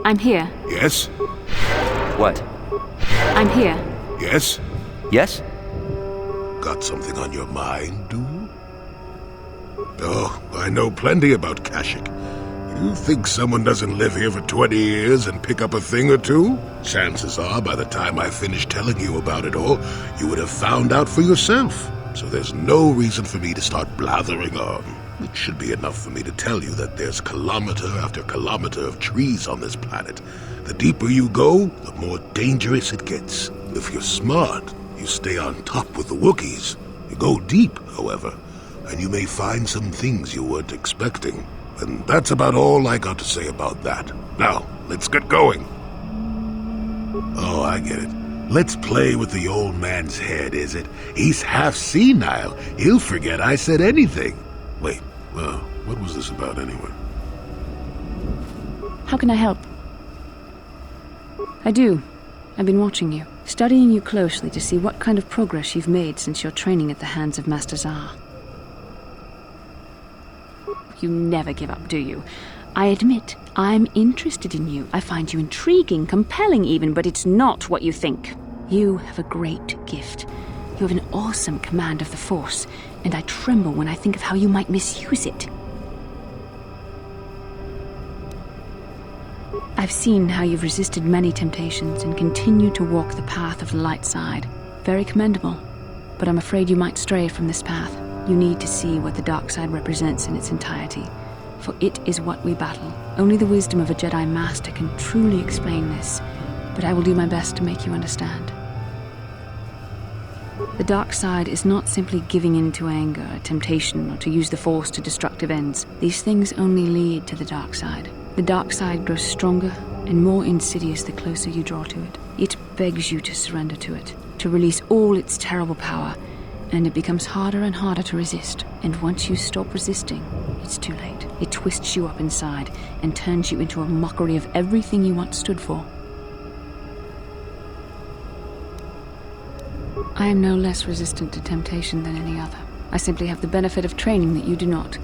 I'm here. Yes? What? I'm here. Yes? Yes? Got something on your mind, do you? Oh, I know plenty about Kashyyyk. You think someone doesn't live here for 20 years and pick up a thing or two? Chances are, by the time I finish telling you about it all, you would have found out for yourself. So there's no reason for me to start blathering on. It should be enough for me to tell you that there's kilometer after kilometer of trees on this planet. The deeper you go, the more dangerous it gets. If you're smart, you stay on top with the Wookiees. You go deep, however, and you may find some things you weren't expecting. And that's about all I got to say about that. Now, let's get going. Oh, I get it. Let's play with the old man's head, is it? He's half senile. He'll forget I said anything. Wait, what was this about anyway? How can I help? I do. I've been watching you, studying you closely to see what kind of progress you've made since your training at the hands of Master Zar. You never give up, do you? I admit, I'm interested in you. I find you intriguing, compelling even, but it's not what you think. You have a great gift. You have an awesome command of the Force, and I tremble when I think of how you might misuse it. I've seen how you've resisted many temptations and continue to walk the path of the light side. Very commendable, but I'm afraid you might stray from this path. You need to see what the dark side represents in its entirety, for it is what we battle. Only the wisdom of a Jedi Master can truly explain this, but I will do my best to make you understand. The dark side is not simply giving in to anger, temptation, or to use the Force to destructive ends. These things only lead to the dark side. The dark side grows stronger and more insidious the closer you draw to it. It begs you to surrender to it, to release all its terrible power, and it becomes harder and harder to resist. And once you stop resisting, it's too late. It twists you up inside and turns you into a mockery of everything you once stood for. I am no less resistant to temptation than any other. I simply have the benefit of training that you do not.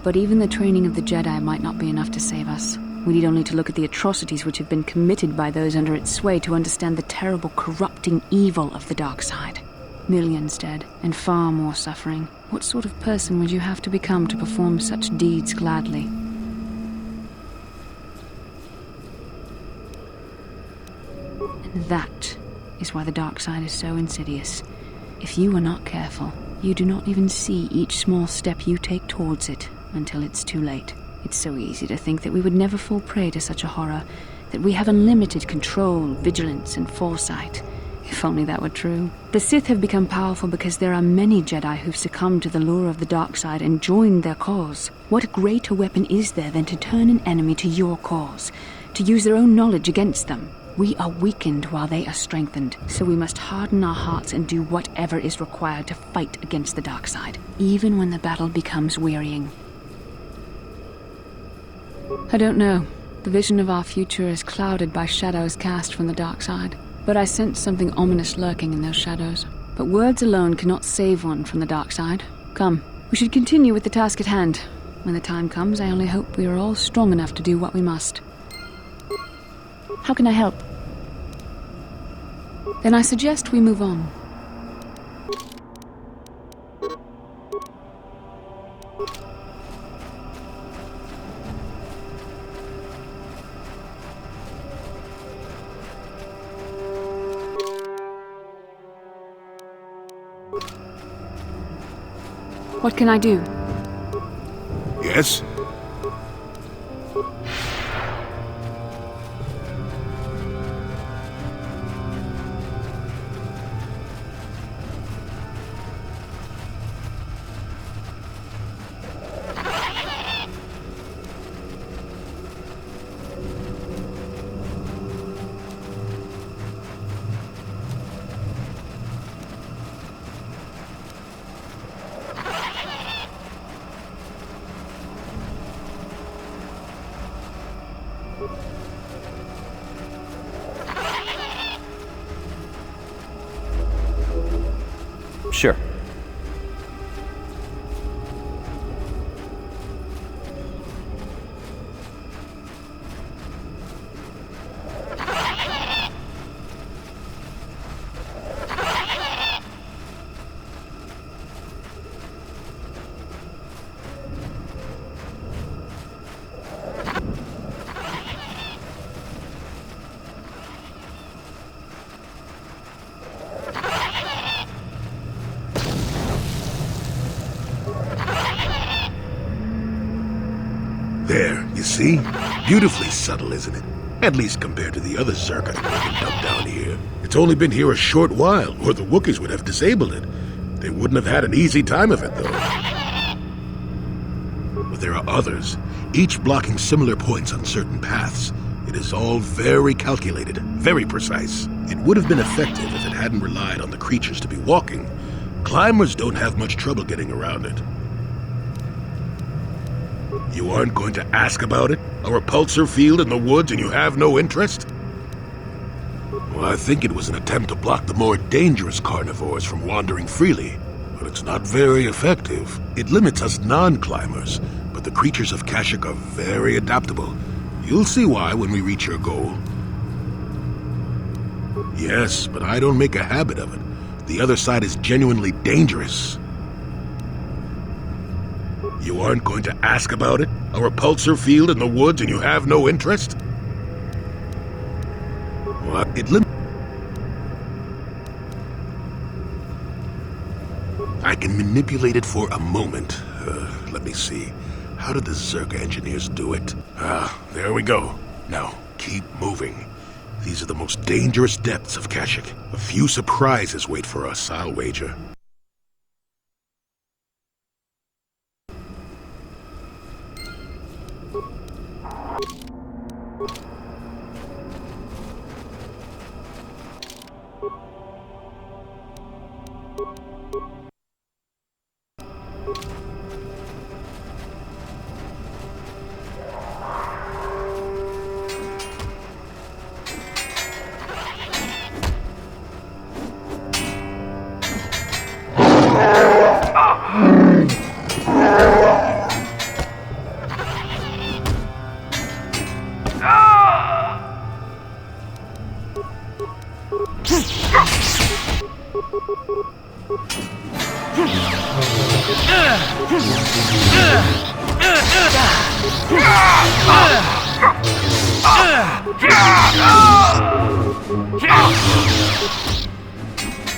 But even the training of the Jedi might not be enough to save us. We need only to look at the atrocities which have been committed by those under its sway to understand the terrible, corrupting evil of the dark side. Millions dead, and far more suffering. What sort of person would you have to become to perform such deeds gladly? And that is why the dark side is so insidious. If you are not careful, you do not even see each small step you take towards it until it's too late. It's so easy to think that we would never fall prey to such a horror, that we have unlimited control, vigilance, and foresight. If only that were true. The Sith have become powerful because there are many Jedi who've succumbed to the lure of the dark side and joined their cause. What greater weapon is there than to turn an enemy to your cause, to use their own knowledge against them? We are weakened while they are strengthened, so we must harden our hearts and do whatever is required to fight against the dark side, even when the battle becomes wearying. I don't know. The vision of our future is clouded by shadows cast from the dark side. But I sense something ominous lurking in those shadows. But words alone cannot save one from the dark side. Come, we should continue with the task at hand. When the time comes, I only hope we are all strong enough to do what we must. How can I help? Then I suggest we move on. What can I do? Yes? Sure. There, you see? Beautifully subtle, isn't it? At least compared to the other Zerka that dumped down here. It's only been here a short while, or the Wookiees would have disabled it. They wouldn't have had an easy time of it, though. But there are others, each blocking similar points on certain paths. It is all very calculated, very precise. It would have been effective if it hadn't relied on the creatures to be walking. Climbers don't have much trouble getting around it. You aren't going to ask about it? A repulsor field in the woods and you have no interest? Well, I think it was an attempt to block the more dangerous carnivores from wandering freely, but it's not very effective. It limits us non-climbers, but the creatures of Kashyyyk are very adaptable. You'll see why when we reach your goal. Yes, but I don't make a habit of it. The other side is genuinely dangerous. You aren't going to ask about it? A repulsor field in the woods and you have no interest? Well, I can manipulate it for a moment. Let me see. How did the Zerka engineers do it? There we go. Now, keep moving. These are the most dangerous depths of Kashyyyk. A few surprises wait for us, I'll wager.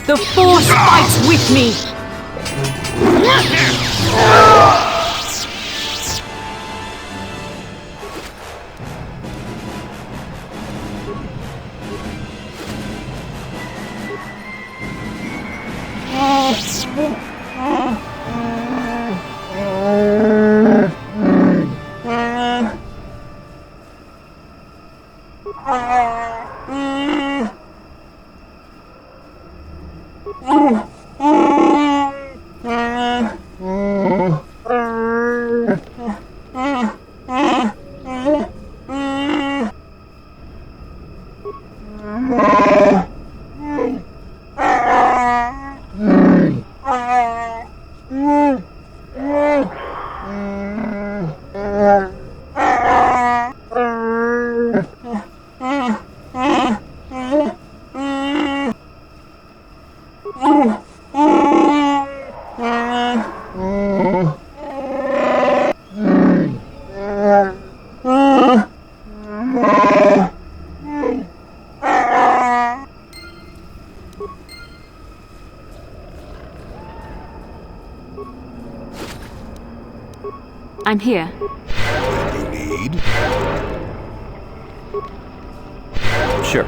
The Force fights with me! I'm here. You need? Sure.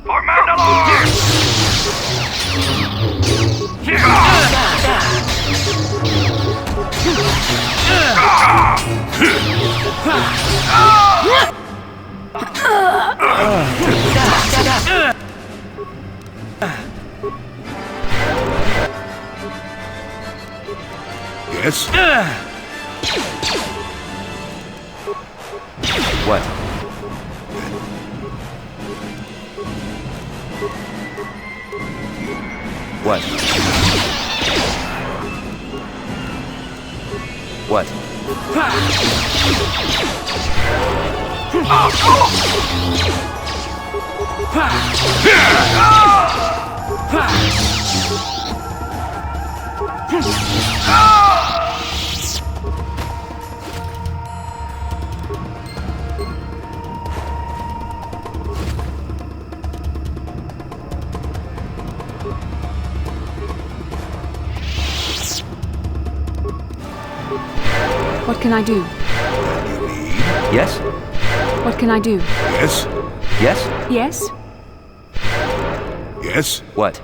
For Mandalore! Yes? What? What? What? What can I do? Yes? What can I do? Yes? Yes? Yes? Yes? What?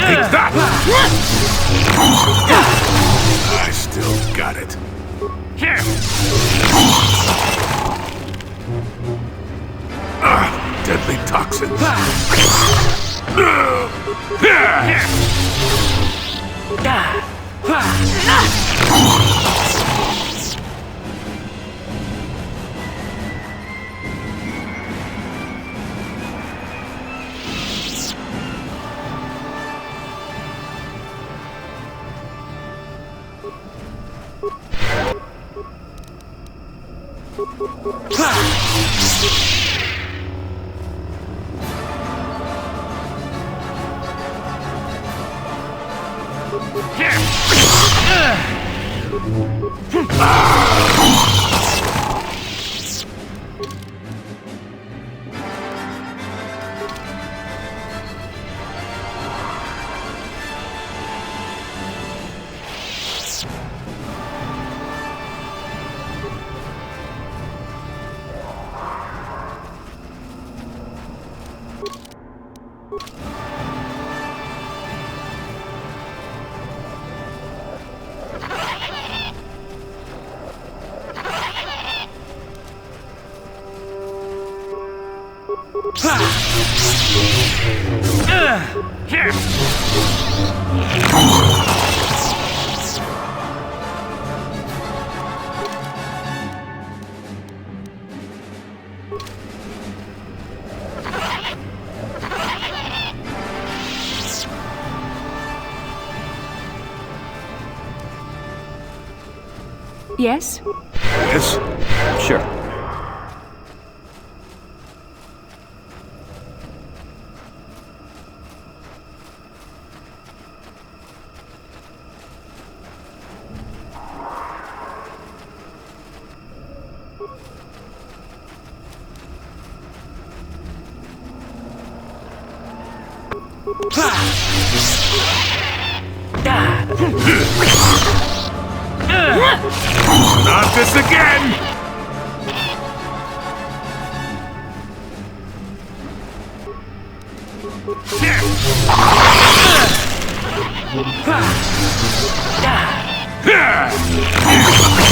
Take that! I still got it. Deadly toxins. Yes? Yes? Sure. Not this again!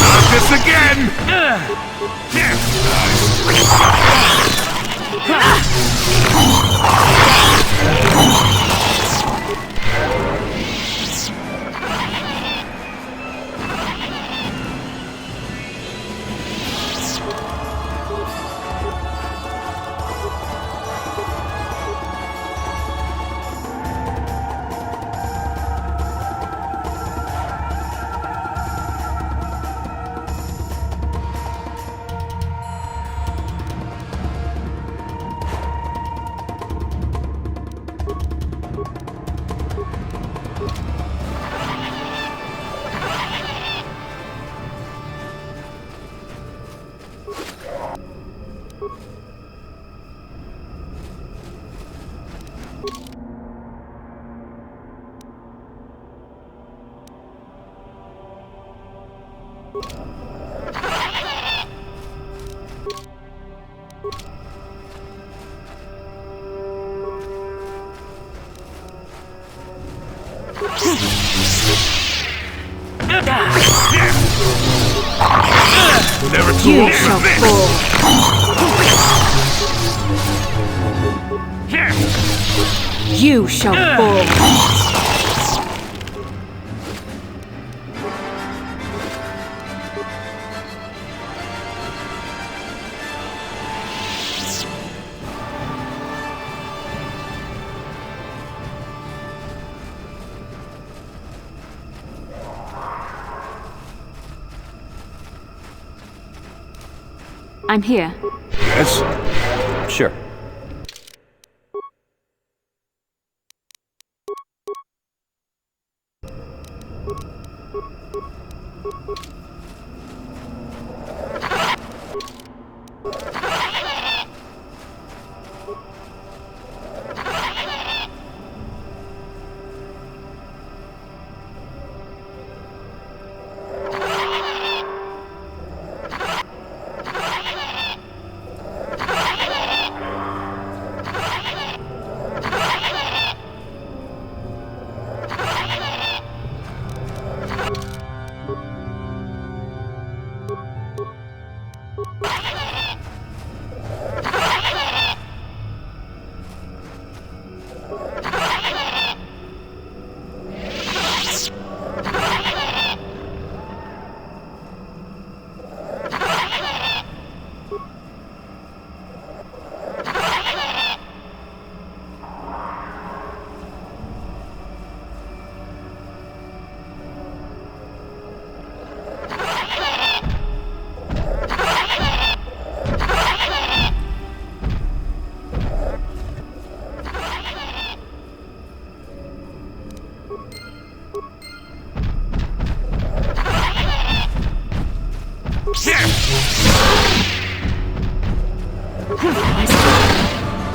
Not this again! Never too You old for shall this. fall. You shall fall. I'm here. Yes? Sure.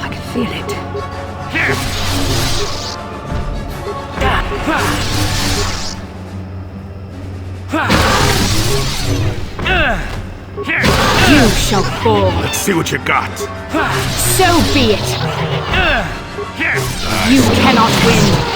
I can feel it. You shall fall. Let's see what you got. So be it. You cannot win.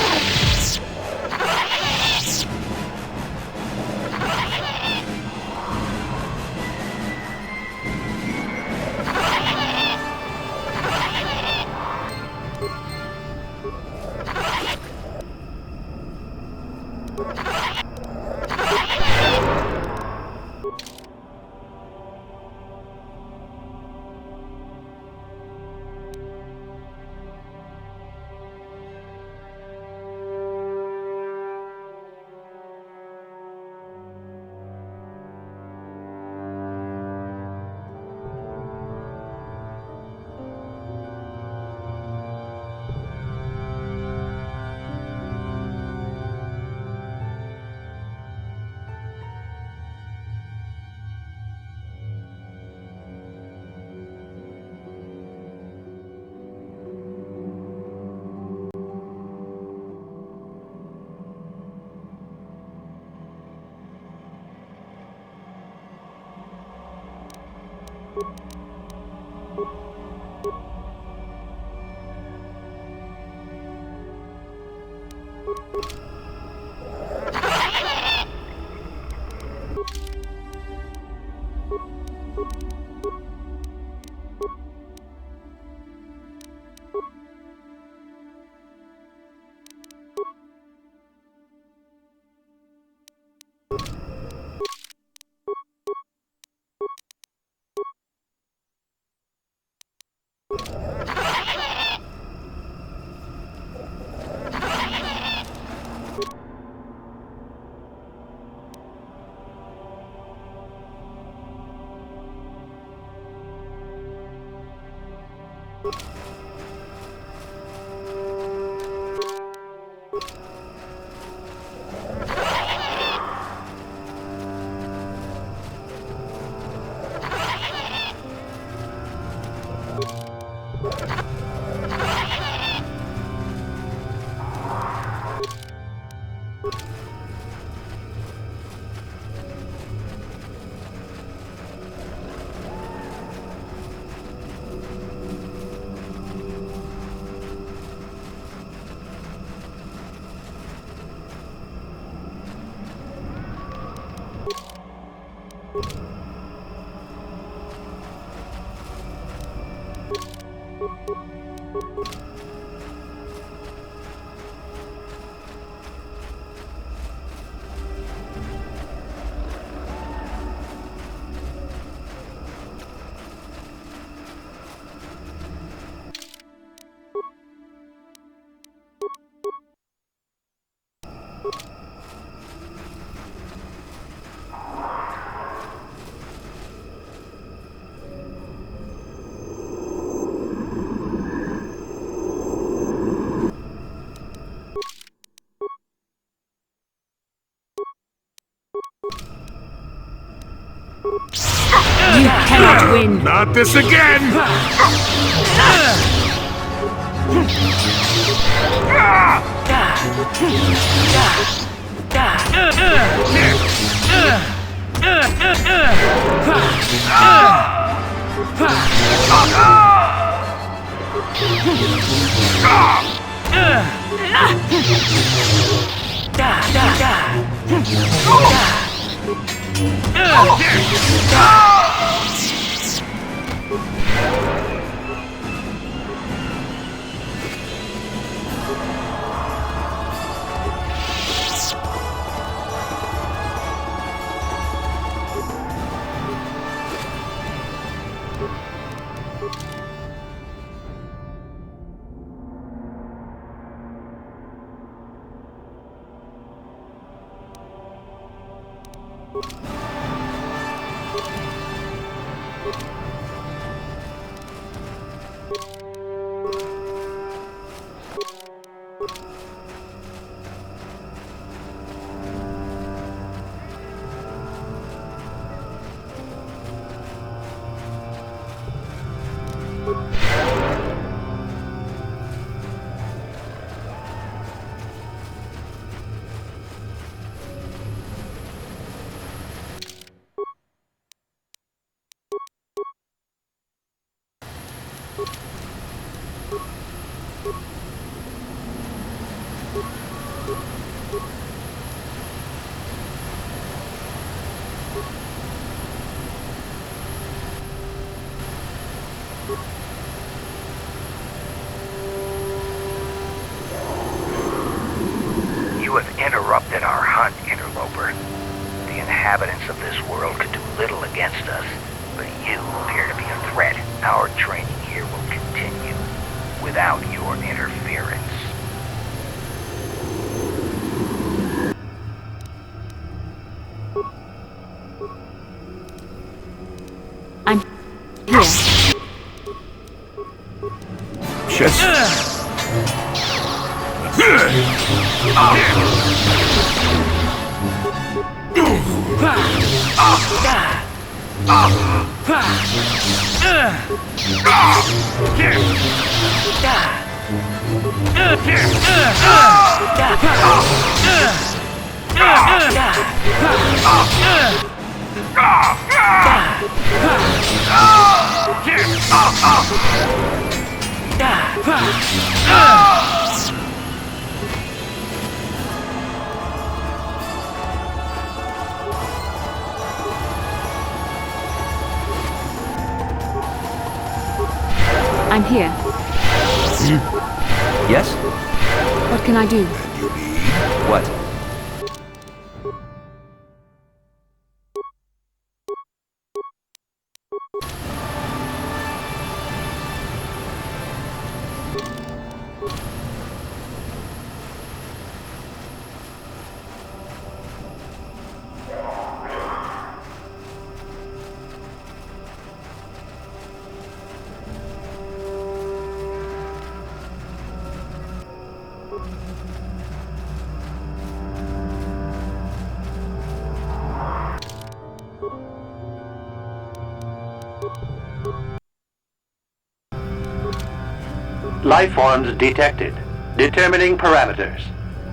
You cannot win. Not this again! You have interrupted our hunt, interloper. The inhabitants of this world could do little against us, but you appear to be a threat. Our training here will continue without your interference. I'm here. Just... I'm here. Yes? What can I do? What? Life forms detected. Determining parameters.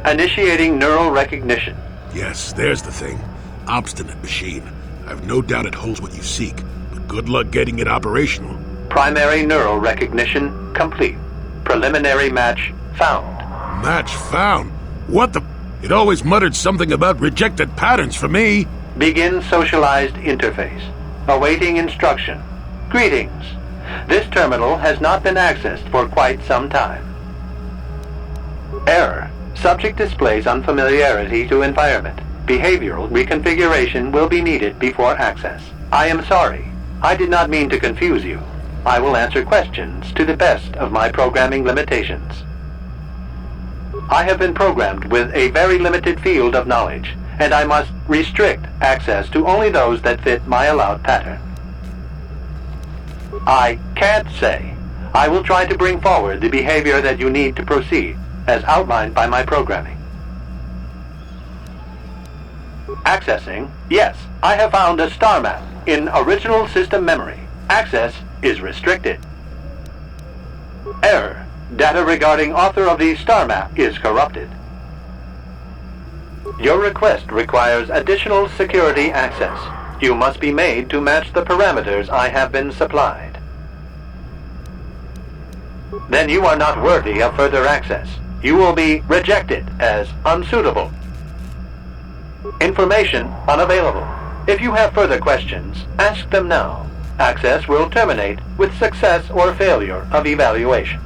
Initiating neural recognition. Yes, there's the thing. Obstinate machine. I've no doubt it holds what you seek, but good luck getting it operational. Primary neural recognition complete. Preliminary match found. Match found? What the... It always muttered something about rejected patterns for me. Begin socialized interface. Awaiting instruction. Greetings. This terminal has not been accessed for quite some time. Error. Subject displays unfamiliarity to environment. Behavioral reconfiguration will be needed before access. I am sorry. I did not mean to confuse you. I will answer questions to the best of my programming limitations. I have been programmed with a very limited field of knowledge, and I must restrict access to only those that fit my allowed pattern. I can't say. I will try to bring forward the behavior that you need to proceed, as outlined by my programming. Accessing. Yes, I have found a star map in original system memory. Access is restricted. Error. Data regarding author of the star map is corrupted. Your request requires additional security access. You must be made to match the parameters I have been supplied. Then you are not worthy of further access. You will be rejected as unsuitable. Information unavailable. If you have further questions, ask them now. Access will terminate with success or failure of evaluation.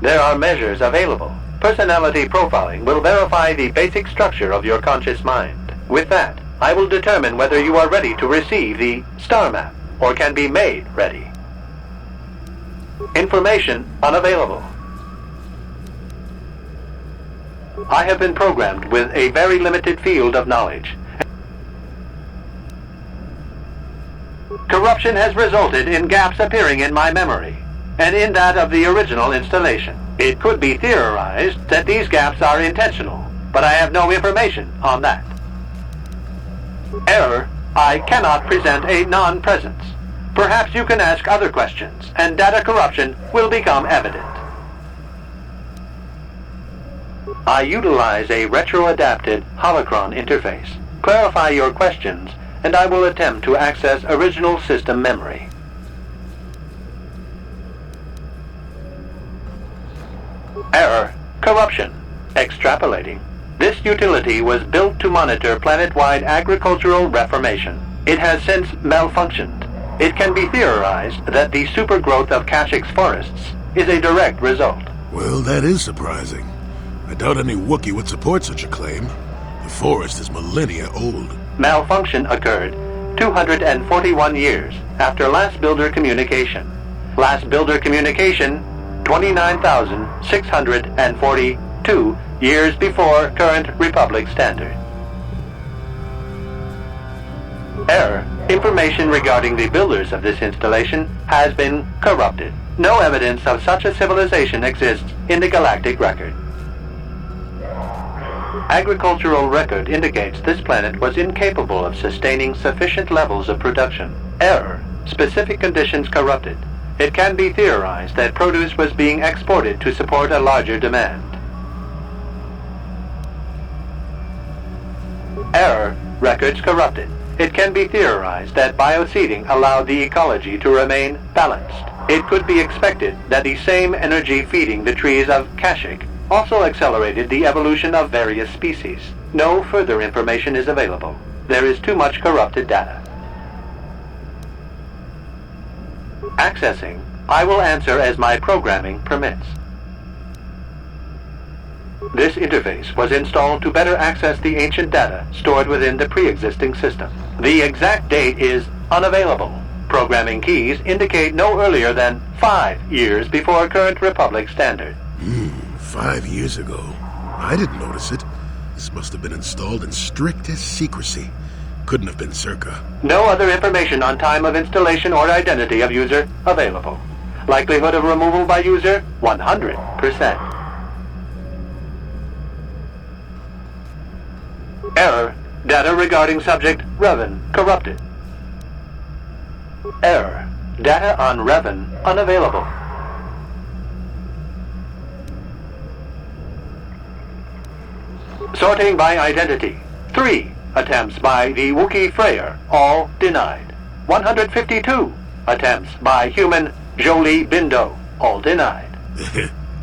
There are measures available. Personality profiling will verify the basic structure of your conscious mind. With that, I will determine whether you are ready to receive the star map or can be made ready. Information unavailable. I have been programmed with a very limited field of knowledge. Corruption has resulted in gaps appearing in my memory and in that of the original installation. It could be theorized that these gaps are intentional, but I have no information on that. Error. I cannot present a non-presence. Perhaps you can ask other questions, and data corruption will become evident. I utilize a retro-adapted holocron interface. Clarify your questions, and I will attempt to access original system memory. Error. Corruption. Extrapolating. This utility was built to monitor planet-wide agricultural reformation. It has since malfunctioned. It can be theorized that the supergrowth of Kashyk's forests is a direct result. Well, that is surprising. I doubt any Wookiee would support such a claim. The forest is millennia old. Malfunction occurred 241 years after last builder communication. Last builder communication 29,642 years before current Republic standard. Error. Information regarding the builders of this installation has been corrupted. No evidence of such a civilization exists in the galactic record. Agricultural record indicates this planet was incapable of sustaining sufficient levels of production. Error. Specific conditions corrupted. It can be theorized that produce was being exported to support a larger demand. Error. Records corrupted. It can be theorized that bioseeding allowed the ecology to remain balanced. It could be expected that the same energy feeding the trees of Kashyk also accelerated the evolution of various species. No further information is available. There is too much corrupted data. Accessing. I will answer as my programming permits. This interface was installed to better access the ancient data stored within the pre-existing system. The exact date is unavailable. Programming keys indicate no earlier than 5 years before current Republic standard. 5 years ago. I didn't notice it. This must have been installed in strictest secrecy. Couldn't have been Circa. No other information on time of installation or identity of user available. Likelihood of removal by user, 100%. Error. Data regarding subject Revan corrupted. Error. Data on Revan unavailable. Sorting by identity. 3 attempts by the Wookiee Freyr, all denied. 152 attempts by human Jolie Bindo, all denied.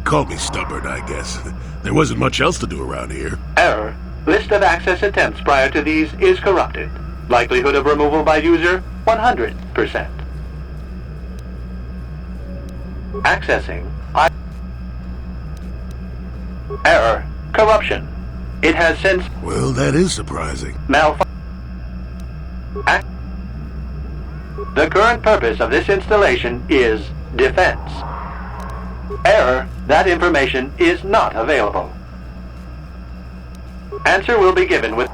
Call me stubborn, I guess. There wasn't much else to do around here. Error. List of access attempts prior to these is corrupted. Likelihood of removal by user, 100%. Accessing. Error. Corruption. It has since Well, that is surprising. The current purpose of this installation is defense. Error. That information is not available. Answer will be given with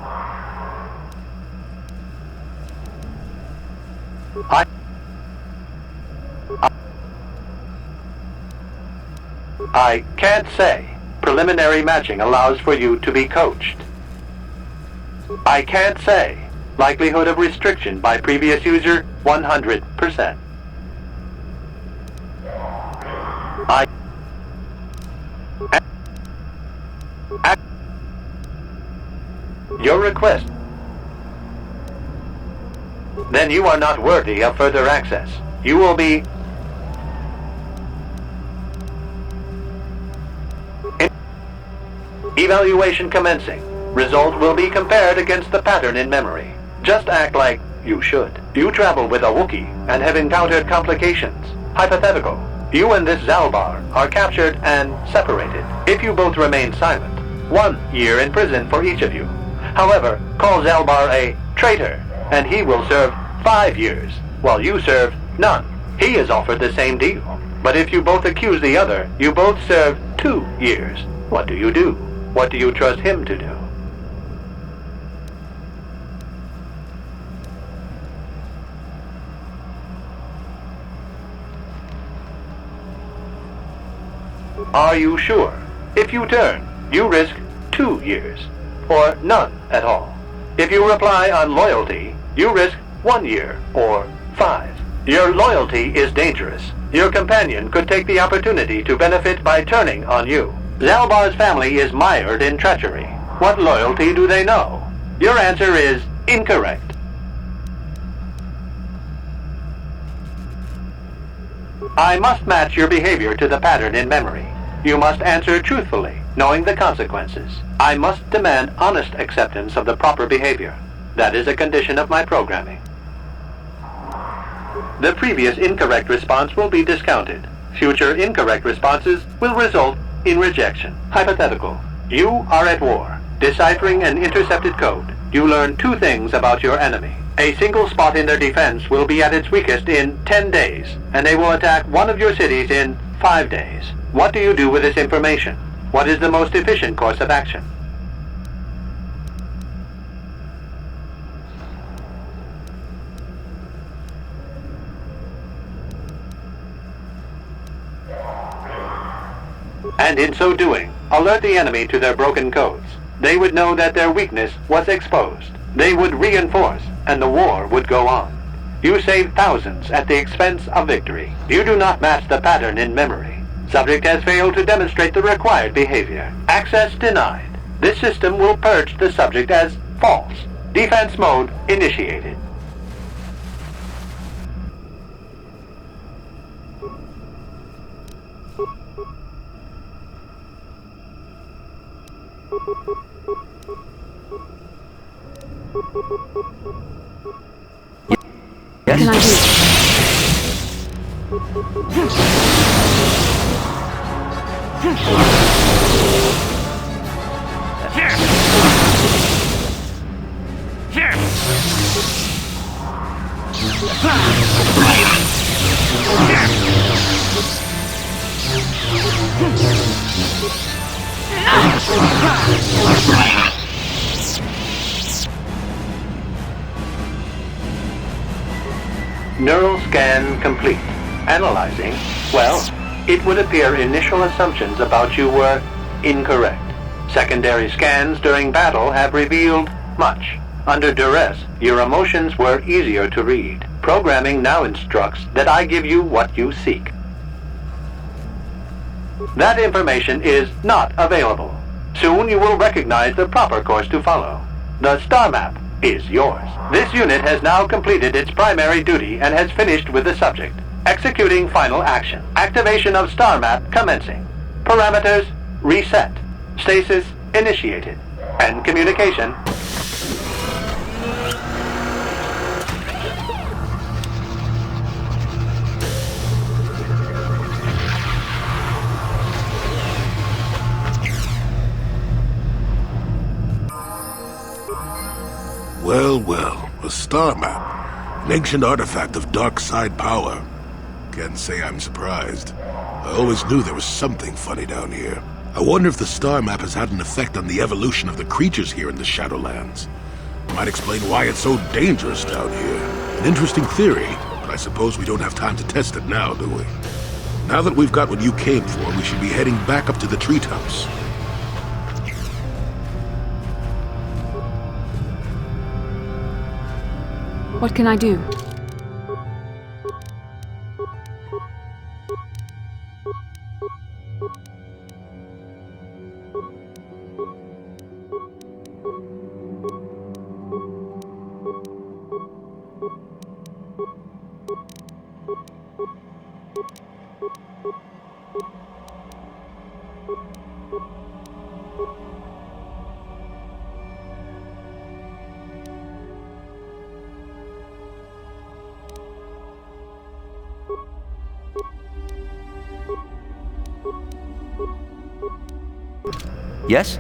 I can't say. preliminary matching allows for you to be coached. I can't say. Likelihood of restriction by previous user, 100%. Your request. Then you are not worthy of further access. You will be... Evaluation commencing. Result will be compared against the pattern in memory. Just act like you should. You travel with a Wookiee and have encountered complications. Hypothetical. You and this Zalbar are captured and separated. If you both remain silent, 1 year in prison for each of you. However, call Zalbar a traitor, and he will serve 5 years, while you serve none. He is offered the same deal. But if you both accuse the other, you both serve 2 years. What do you do? What do you trust him to do? Are you sure? If you turn, you risk 2 years, or none at all. If you reply on loyalty, you risk 1 year, or 5. Your loyalty is dangerous. Your companion could take the opportunity to benefit by turning on you. Zalbar's family is mired in treachery. What loyalty do they know? Your answer is incorrect. I must match your behavior to the pattern in memory. You must answer truthfully, knowing the consequences. I must demand honest acceptance of the proper behavior. That is a condition of my programming. The previous incorrect response will be discounted. Future incorrect responses will result in rejection. Hypothetical. You are at war. Deciphering an intercepted code, you learn 2 things about your enemy. A single spot in their defense will be at its weakest in 10 days, and they will attack one of your cities in 5 days. What do you do with this information? What is the most efficient course of action? And in so doing, alert the enemy to their broken codes. They would know that their weakness was exposed. They would reinforce, and the war would go on. You save thousands at the expense of victory. You do not match the pattern in memory. Subject has failed to demonstrate the required behavior. Access denied. This system will purge the subject as false. Defense mode initiated. What can I do? Neural scan complete. Analyzing, well, it would appear initial assumptions about you were incorrect. Secondary scans during battle have revealed much. Under duress, your emotions were easier to read. Programming now instructs that I give you what you seek. That information is not available. Soon you will recognize the proper course to follow. The star map is yours. This unit has now completed its primary duty and has finished with the subject. Executing final action. Activation of star map commencing. Parameters reset. Stasis initiated. And communication. Well, well, a star map. An ancient artifact of dark side power. Can't say I'm surprised. I always knew there was something funny down here. I wonder if the star map has had an effect on the evolution of the creatures here in the Shadowlands. Might explain why it's so dangerous down here. An interesting theory, but I suppose we don't have time to test it now, do we? Now that we've got what you came for, we should be heading back up to the treetops. What can I do? Yes?